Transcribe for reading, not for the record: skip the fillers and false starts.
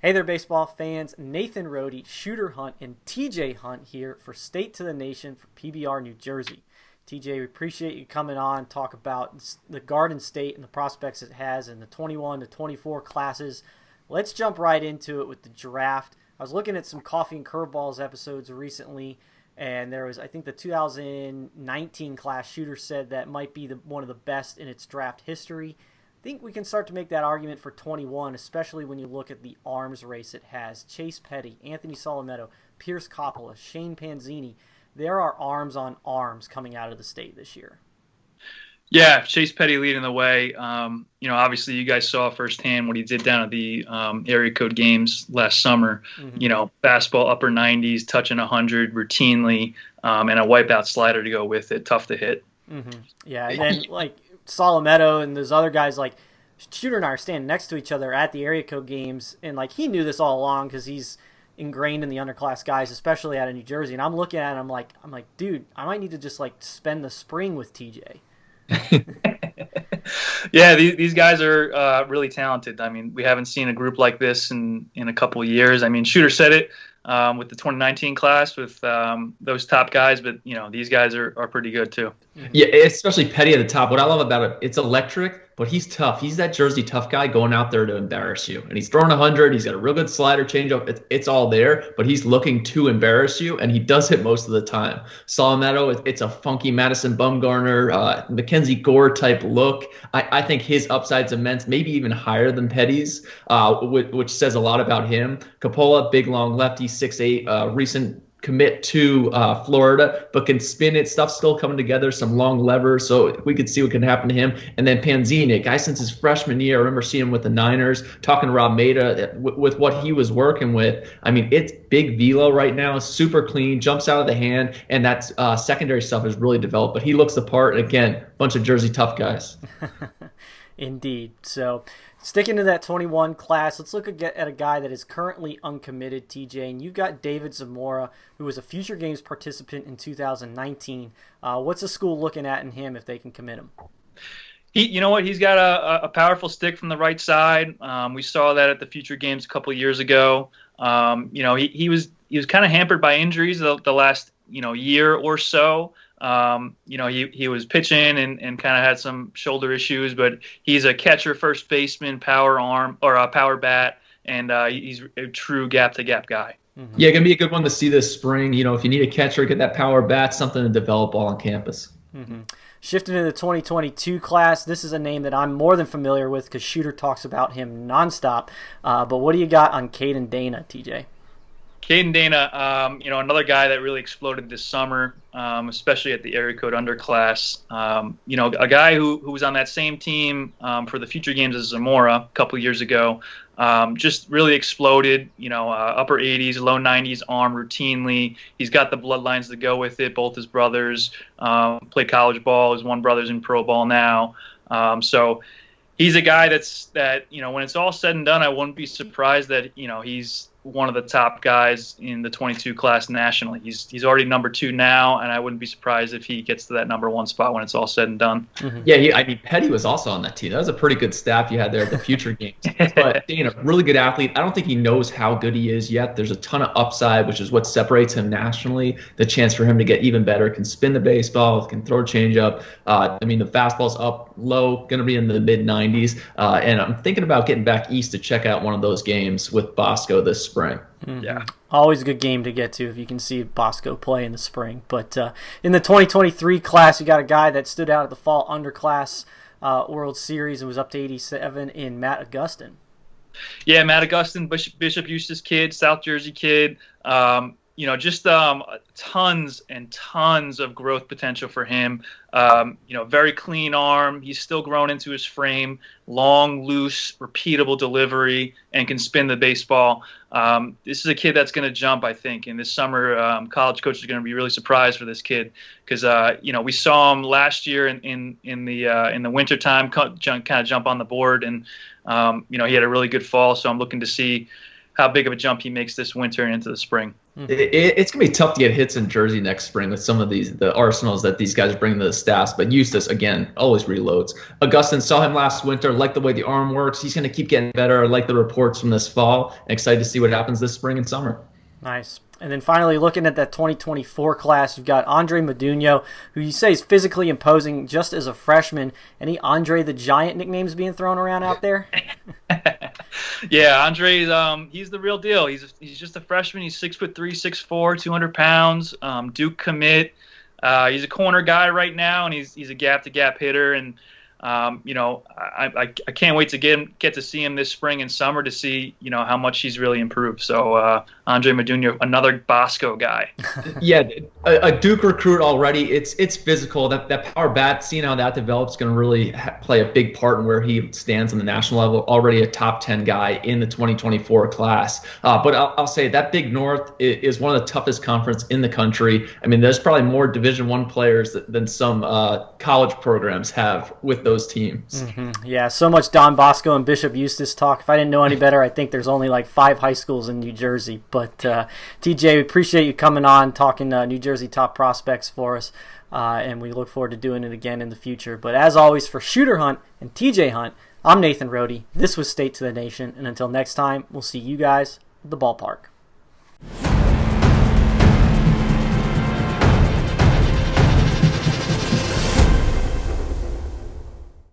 Hey there, baseball fans. Nathan Rohde, Shooter Hunt, and TJ Hunt here for State to the Nation for PBR New Jersey. TJ, we appreciate you coming on, talk about the Garden State and the prospects it has in the 21 to 24 classes. Let's jump right into it with the draft. I was looking at some Coffee and Curveballs episodes recently, and there was, I think, the 2019 class. Shooter said that might be one of the best in its draft history. I think we can start to make that argument for 21, especially when you look at the arms race it has. Chase Petty, Anthony Solometto, Pierce Coppola, Shane Panzini. There are arms on arms coming out of the state this year. Yeah, Chase Petty leading the way. Obviously you guys saw firsthand what he did down at the area code games last summer. Mm-hmm. Fastball upper 90s, touching 100 routinely, and a wipeout slider to go with it. Tough to hit. Mm-hmm. Yeah, and then Solometto and those other guys, Shooter and I are standing next to each other at the area code games, and he knew this all along because he's ingrained in the underclass guys, especially out of New Jersey. And I'm looking at him I'm like, dude, I might need to just spend the spring with TJ. Yeah, these guys are really talented. I mean, we haven't seen a group like this in a couple of years. I mean, Shooter said it with the 2019 class with those top guys, but these guys are pretty good too. Yeah, especially Petty at the top. What I love about it, it's electric, but he's tough. He's that Jersey tough guy going out there to embarrass you. And he's throwing 100. He's got a real good slider, changeup. It's all there, but he's looking to embarrass you, and he does it most of the time. Solometto, it's a funky Madison Bumgarner, Mackenzie Gore type look. I think his upside's immense, maybe even higher than Petty's, which says a lot about him. Coppola, big long lefty, 6'8", recent commit to Florida, but can spin it. Stuff's still coming together, some long levers, so we could see what can happen to him. And then Panzini, guy since his freshman year, I remember seeing him with the Niners, talking to Rob Maida with what he was working with. I mean, it's big velo right now, super clean, jumps out of the hand, and that secondary stuff is really developed. But he looks the part, and again, bunch of Jersey tough guys. Indeed. So sticking to that 21 class, let's look at a guy that is currently uncommitted, TJ. And you've got David Zamora, who was a Future Games participant in 2019. What's the school looking at in him if they can commit him? You know what? He's got a powerful stick from the right side. We saw that at the Future Games a couple of years ago. He was kind of hampered by injuries the last year or so. He was pitching and kind of had some shoulder issues, but he's a catcher, first baseman, power arm or a power bat, and he's a true gap to gap guy. Mm-hmm. Yeah, gonna be a good one to see this spring. If you need a catcher, get that power bat, something to develop all on campus. Mm-hmm. Shifting to the 2022 class, this is a name that I'm more than familiar with because Shooter talks about him nonstop. But what do you got on Caden Dana, TJ? Caden Dana, another guy that really exploded this summer, especially at the area code underclass. A guy who was on that same team for the Future Games as Zamora a couple of years ago. Just really exploded, upper 80s, low 90s arm routinely. He's got the bloodlines to go with it. Both his brothers play college ball. His one brother's in pro ball now. So he's a guy that when it's all said and done, I wouldn't be surprised that, he's one of the top guys in the 22 class nationally. He's already number 2 now, and I wouldn't be surprised if he gets to that number 1 spot when it's all said and done. Mm-hmm. Yeah, Petty was also on that team. That was a pretty good staff you had there at the Future Games. But Dana, really good athlete. I don't think he knows how good he is yet. There's a ton of upside, which is what separates him nationally. The chance for him to get even better. Can spin the baseball, can throw a changeup. The fastball's up low, going to be in the mid-90s. And I'm thinking about getting back east to check out one of those games with Bosco this spring. Mm-hmm. Yeah, always a good game to get to if you can see Bosco play in the spring. But in the 2023 class, you got a guy that stood out at the fall underclass World Series and was up to 87 in Matt Augustine. Yeah, Matt Augustine, Bishop Eustace kid, South Jersey kid. Tons and tons of growth potential for him. Very clean arm. He's still grown into his frame. Long, loose, repeatable delivery, and can spin the baseball. This is a kid that's going to jump, I think. And this summer, college coaches are going to be really surprised for this kid because we saw him last year in the wintertime kind of jump on the board, and he had a really good fall. So I'm looking to see how big of a jump he makes this winter and into the spring. It's going to be tough to get hits in Jersey next spring with some of the arsenals that these guys bring to the staffs. But Eustace, again, always reloads. Augustine, saw him last winter, like the way the arm works. He's going to keep getting better. I like the reports from this fall. And excited to see what happens this spring and summer. Nice. And then finally, looking at that 2024 class, you've got Andre Maduna, who you say is physically imposing just as a freshman. Any Andre the Giant nicknames being thrown around out there? Yeah, Andre's he's the real deal. He's just a freshman. He's 6'3", 6'4", 200 pounds. Duke commit. He's a corner guy right now, and he's a gap-to-gap hitter. And I can't wait to get to see him this spring and summer to see how much he's really improved. So Andre Maduna, another Bosco guy. Yeah, a Duke recruit already. It's physical. That power bat, seeing how that develops, going to really play a big part in where he stands on the national level. Already a top 10 guy in the 2024 class. But I'll say that Big North is one of the toughest conference in the country. I mean, there's probably more Division I players than some college programs have with those teams. Mm-hmm. Yeah, so much Don Bosco and Bishop Eustace talk. If I didn't know any better, I think there's only like 5 high schools in New Jersey. But TJ, we appreciate you coming on, talking New Jersey top prospects for us, and we look forward to doing it again in the future. But as always, for Shooter Hunt and TJ Hunt, I'm Nathan Rohde. This was State to the Nation, and until next time, we'll see you guys at the ballpark.